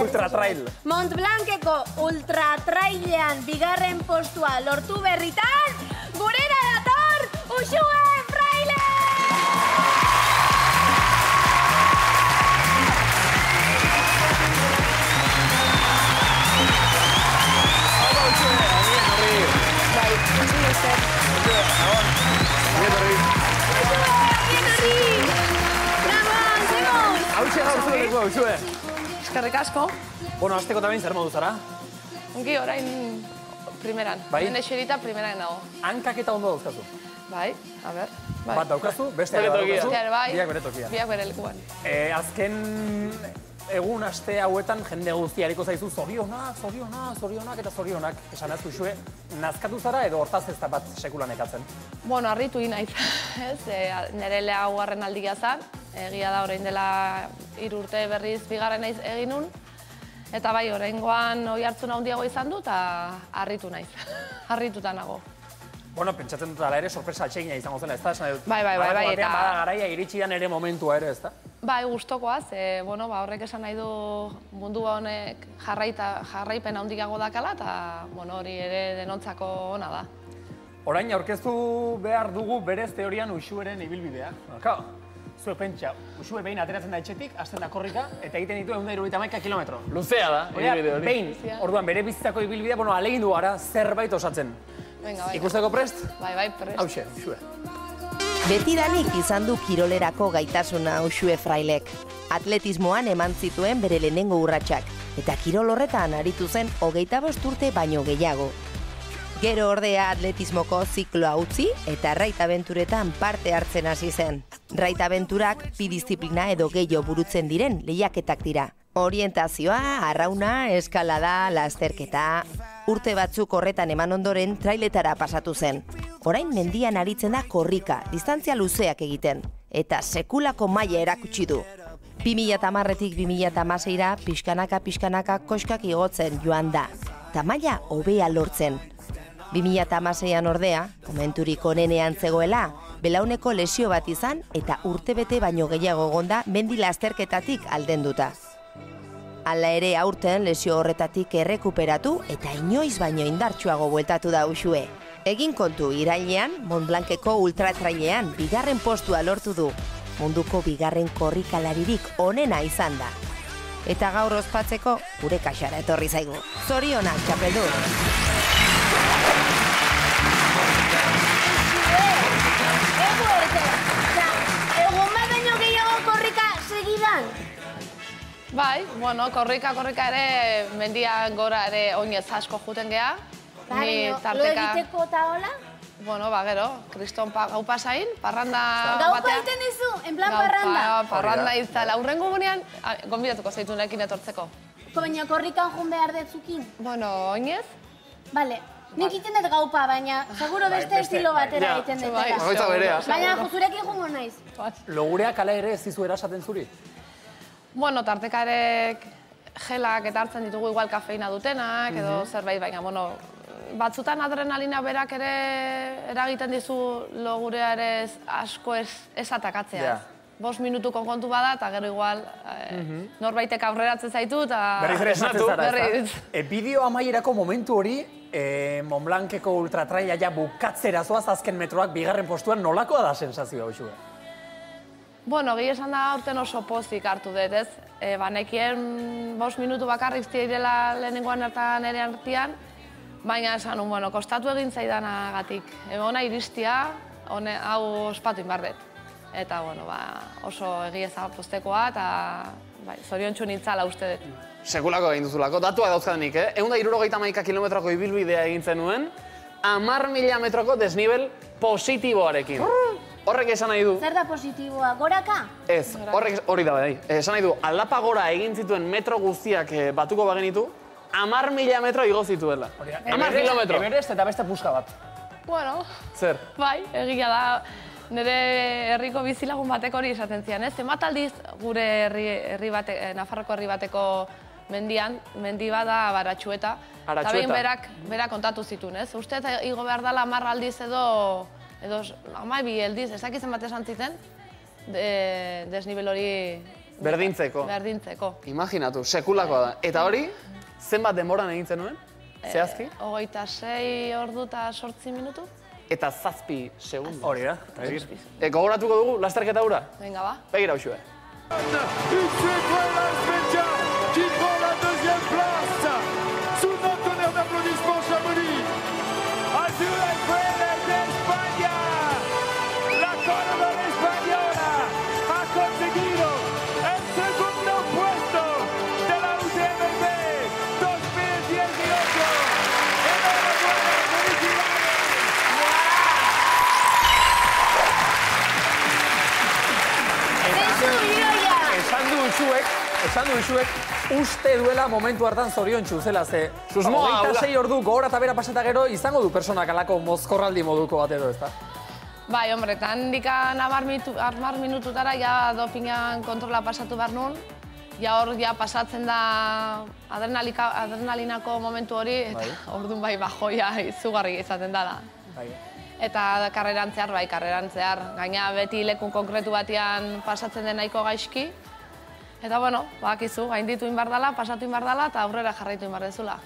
Ultratrail. Montblanceko ultratrailean bigarren postua lortu berritan, gurera dator Uxue Fraile! Uxue. Eskerrik asko. Bueno, azteko tabein zer modu zara? Ongi orain primeran. Bai? Nene xerita primeran nago. Hankak eta ondo dauzkazu. Bai, a ber. Bat daukazu, beste daukazu. Biak bere tokia. Biak bere lekuan. Azken egun aste hauetan jende guztiariko zaizu zorionak eta zorionak. Esan azku Uxue, nazkatu zara edo hortaz ez da bat sekulan ekatzen? Bueno, harritu inaiz. Nire laugarren aldia zan. Egia da orain dela 3 urte berriz bigarren naiz egin nun. Eta bai, oraingoan oi hartzun handiago izan du eta harritu naiz. Harrituta nago. Bueno, pentsatzen dut ala ere sorpresa atsegina izango zela, ez da? Bai, eta bada garaia iritsi dan ere momentua ere, ez da? Bai, gustokoaz, horrek esan nahi du mundu honek jarraipen handiago dakala eta hori ere denontzako ona da. Orain aurkeztu behar dugu berez teorian Uxueren ibilbidea. Zue pentsa, Uxue behin ateratzen da etxetik, hasten da korrika, eta egiten ditu 171 kilometro. Luzea da, ibilbide hori. Behin, orduan bere bizitzako ibilbidea, alegindu gara zerbait osatzen. Ikusteko prest? Bai, prest. Hauxe, Uxue. Betidanik izan du kirolerako gaitasuna Uxue Frailek. Atletismoan eman zituen bere lehenengo urratsak, eta kirol horretan aritu zen 25 urte baino gehiago. Gero ordea atletismoko zikloa utzi eta raitabenturetan parte hartzen hasi zen. Raitabenturak bi disiplina edo gehiago burutzen diren lehiaketak dira. Orientazioa, arrauna, eskalada, lasterketa. Urte batzuk horretan eman ondoren trailetara pasatu zen. Orain mendian aritzen da korrika, distantzia luzeak egiten. Eta sekulako maila erakutsi du. 2010-tik 2016ra pixkanaka koskak igotzen joan da. Eta maila hobea lortzen. 2016an ordea, momenturik onenean zegoela, belauneko lesio bat izan eta urtebete baino gehiago egonda mendi lasterketatik aldenduta. Hala ere aurten lesio horretatik errekuperatu eta inoiz baino indartsuago bueltatu da Uxue. Egin kontu irailean, Montblanceko ultratrailean bigarren postua lortu du. Munduko bigarren korrikalaririk onena izan da. Eta gaur ospatzeko gure kaxara etorri zaigu. Zorionak, txapeldun! Egun bat baino gehiago korrika segidan? Bai, korrika ere mendian gora ere oinez asko juten geha. Lo egiteko eta hola? Gero, kriston gau pasain, parranda batean. Gaupa egiten dizu, en plan parranda? Parranda izala. Urrengo gunean, gonbidatuko zaitu nekin etortzeko. Baina korrikan joan behar detzukin? Oinez? Bale. Nik iten dut gaupa, baina seguro beste estilo batera egiten dut. Baina zurekin jungo naiz. Logureak ala ere ez dizu erasaten zuri? Tartekarek gelak eta hartzen ditugu igual kafeina dutenak, edo zerbait, baina, batzutan adrenalina berak ere eragiten dizu logurea ere asko ez atakatzea. 5 minutuko kontu bada, eta gero igual norbaitek aurreratzen zaitu, eta... Berriz ere esnatzen zara, ez da? Bideo amaierako momentu hori, Montblanceko ultratraila ja bukatzera zoaz azken metroak bigarren postuan nolakoa da sensazioa, Uxue? Gehi esan da aurten oso pozik hartu dut, ez? Nekien 5 minutu bakarrik zirela lehenengoan hartan ere artean, baina esan, kostatu egin zaidanagatik. Hona iristia, hau ospatu inbarret. Eta, oso egieza postekoa eta zoriontsu nintzala uste dut. Sekulako egin duzulako, datuak dauzkadenik, 171 kilometroko ibilbidea egin zenuen, 10.000 metroko desnivel positiboarekin. Horrek esan nahi du... Zer da positiboa, goraka? Ez, hori da bai. Esan nahi du, aldapa gora egin zituen metro guztiak batuko bagenitu, 10.000 metro igo zituela. 10 kilometro. Everest eta beste puska bat. Zer? Bai, egia da. Nire herriko bizilagun batek hori esaten zian, ez? Zenbat aldiz gure Nafarroko herri bateko mendian, mendi bada Baratxueta. Eta behin berak kontatu zituen, ez? Uste eta igo behar dela 10 aldiz edo 12 aldiz, ezakizen bat esan ziten. desnibel hori berdintzeko. Imaginatu, sekulakoa da. Eta hori, zenbat denboran egin zenuen? Zehazki? 26 ordu eta 8 minutu. Eta 7 segundu. Hori da. Gogoratuko dugu, lasterketa hura? Venga, ba. Begira usue. Qui prend la deuxième place sous un tonnerre d'applaudissements Chamonix. Azul Freilich de España. La Córdoba española ha conseguido el segundo puesto de la UTMB 2018. Enhorabuena, felicidades. Esan du Isuek, uste duela momentu hartan zoriontsu zela, ze 26 ordu gogora eta bera paseta gero izango du personak alako mozkorraldi moduko bat edo, ezta? Bai, hombre, eta handikan 10 minututara ja dopingan kontrola pasatu behar nun, ja hor ja pasatzen da adrenalinako momentu hori, eta orduan bai bajoia izugarri izaten dela. Eta karreran zehar, gaina beti lekun konkretu batean pasatzen den nahiko gaizki. Eta bueno, bakizu, gainditu inbar dela, pasatu inbar dela eta aurrera jarraitu inbar dezula.